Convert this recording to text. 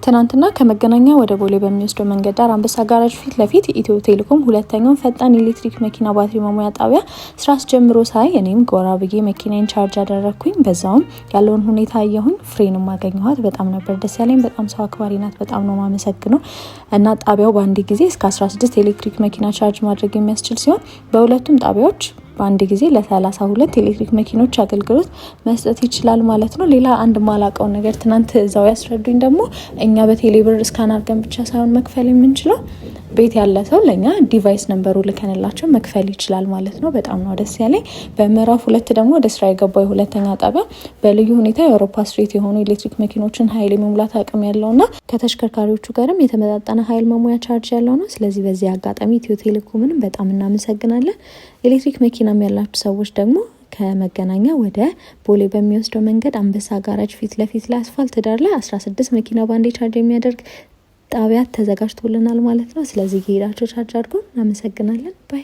ትናንትና ከመገናኛ ወደ ቦሌ በሚወስደው መንገድ ዳር አንበሳ ጋራጅ ፊት ለፊት ኢትዮ ቴሌኮም ሁለተኛውን ፈጣን ኤሌክትሪክ መኪና ባትሪ መሙያ ጣቢያ ስራ አስጀምሮ ሳይ እኔም ጎራ ብዬ መኪናዬን ቻርጅ አደረኩኝ። በዛውም ያለውን ሁኔታ አየሁኝ። ፍሬንም አገኘኋት። በጣም ነበር ደስ ያለኝ። በጣም ሰው አክባሪ ናት። በጣም ነው ማመሰግነው። እና ጣቢያው በአንድ ጊዜ እስከ 16 ኤሌክትሪክ መኪና ቻርጅ ማድረግ የሚያስችል ሲሆን በሁለቱም ጣቢያዎች በአንድ ጊዜ ለ32 ኤሌክትሪክ መኪኖች አገልግሎት መስጠት ይችላል ማለት ነው። ሌላ አንድ ማላቀው ነገር ትናንት እዛው ያስረዱኝ ደግሞ እኛ በቴሌብር ስካን አድርገን ብቻ ሳይሆን መክፈል የምንችለው ቤት ያለ ሰው ለኛ ዲቫይስ ነምበሩ ልከንላቸው መክፈል ይችላል ማለት ነው። በጣም ነው ደስ ያለኝ። በምዕራፍ 2 ደግሞ ወደ ስራ የገባው የሁለተኛ ጣቢያ በልዩ ሁኔታ የአውሮፓ ስትሪት የሆኑ ኤሌክትሪክ መኪኖችን ኃይል የመሙላት አቅም ያለውና ከተሽከርካሪዎቹ ጋርም የተመጣጣነ ኃይል መሙያ ቻርጅ ያለው ነው። ስለዚህ በዚህ አጋጣሚ ኢትዮ ቴሌኮምንም በጣም እናመሰግናለን። ኤሌክትሪክ መኪናም ያላችሁ ሰዎች ደግሞ ከመገናኛ ወደ ቦሌ በሚወስደው መንገድ አንበሳ ጋራጅ ፊት ለፊት ላይ አስፋልት ዳር ላይ 16 መኪና ባንዴ ቻርጅ የሚያደርግ ጣቢያ ተዘጋጅቶልናል ማለት ነው። ስለዚህ ሄዳችሁ ቻርጅ አድርጉ። እናመሰግናለን። ባይ